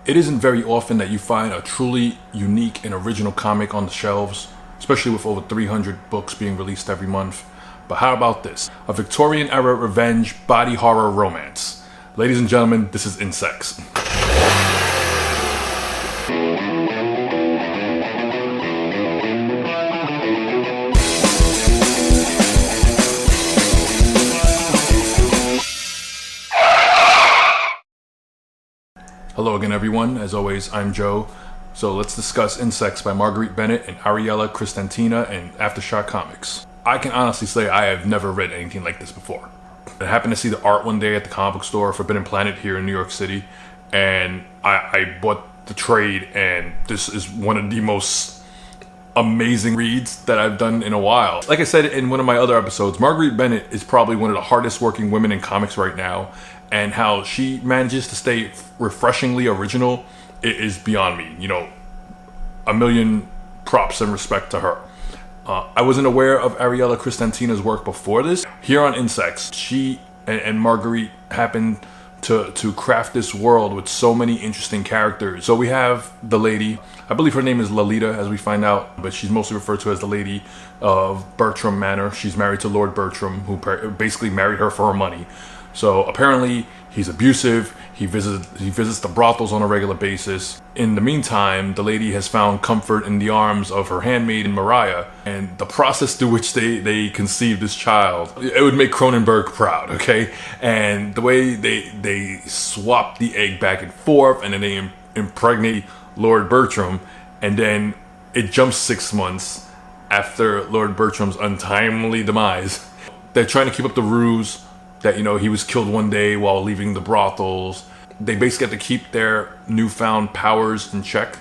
It isn't very often that you find a truly unique and original comic on the shelves, especially with over 300 books being released every month. But how about this? A Victorian-era revenge body horror romance. Ladies and gentlemen, this is Insexts. Hello again, everyone. As always, I'm Joe. So let's discuss Insexts by Marguerite Bennett and Ariela Kristantina and Aftershock Comics. I can honestly say I have never read anything like this before. I happened to see the art one day at the comic book store, Forbidden Planet, here in New York City, and I bought the trade, and this is one of the most amazing reads that I've done in a while. Like I said in one of my other episodes, Marguerite Bennett is probably one of the hardest working women in comics right now, and how she manages to stay refreshingly original is beyond me. You know, a million props and respect to her. I wasn't aware of Ariela Kristantina's work before this. Here on Insexts, she and Marguerite happened to craft this world with so many interesting characters. So we have the lady, I believe her name is Lolita, as we find out, but she's mostly referred to as the lady of Bertram Manor. She's married to Lord Bertram, who basically married her for her money. So apparently he's abusive. He visits the brothels on a regular basis. In the meantime, the lady has found comfort in the arms of her handmaid, Mariah, and the process through which they conceived this child, it would make Cronenberg proud, okay? And the way they swap the egg back and forth, and then they impregnate Lord Bertram, and then it jumps 6 months after Lord Bertram's untimely demise. They're trying to keep up the ruse that, you know, he was killed one day while leaving the brothels. They basically have to keep their newfound powers in check.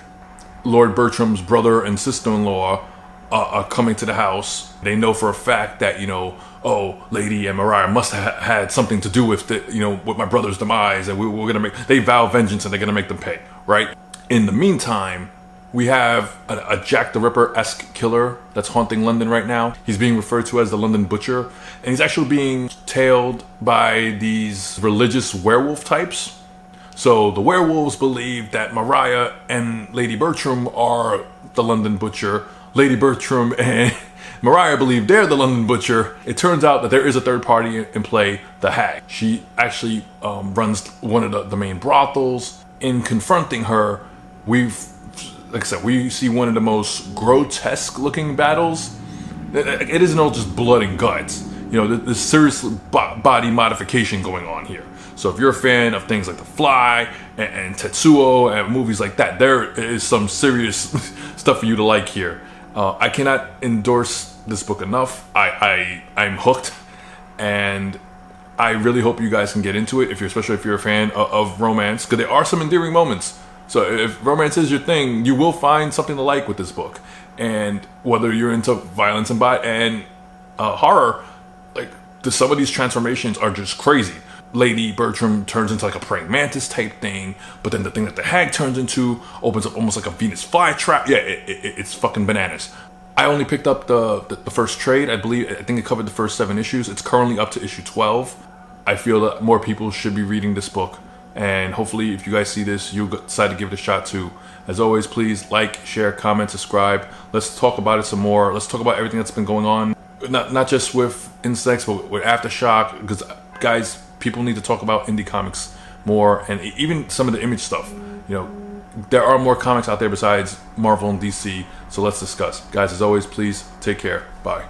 Lord Bertram's brother and sister-in-law are coming to the house. They know for a fact that, you know, oh, Lady and Mariah must have had something to do with with my brother's demise, and we're gonna they vow vengeance and they're gonna make them pay, right? In the meantime, we have a Jack the Ripper-esque killer that's haunting London right now. He's being referred to as the London Butcher, and he's actually being tailed by these religious werewolf types. So the werewolves believe that Mariah and Lady Bertram are the London Butcher. Lady Bertram and Mariah believe they're the London Butcher. It turns out that there is a third party in play, the Hag. She actually runs one of the main brothels. In confronting her, like I said, we see one of the most grotesque looking battles. It isn't all just blood and guts. You know, there's serious body modification going on here. So if you're a fan of things like The Fly and Tetsuo and movies like that, there is some serious stuff for you to like here. I cannot endorse this book enough. I'm hooked, and I really hope you guys can get into it, especially if you're a fan of romance, because there are some endearing moments. So if romance is your thing, you will find something to like with this book. And whether you're into violence and horror, like some of these transformations are just crazy. Lady Bertram turns into like a praying mantis type thing, but then the thing that the Hag turns into opens up almost like a Venus flytrap. Yeah, it's fucking bananas. I only picked up the first trade. I think it covered the first 7 issues. It's currently up to issue 12. I feel that more people should be reading this book. And hopefully, if you guys see this, you'll decide to give it a shot too. As always, please like, share, comment, subscribe. Let's talk about it some more. Let's talk about everything that's been going on. Not just with Insects, but with Aftershock. Because, guys, people need to talk about indie comics more. And even some of the Image stuff. You know, there are more comics out there besides Marvel and DC. So let's discuss. Guys, as always, please take care. Bye.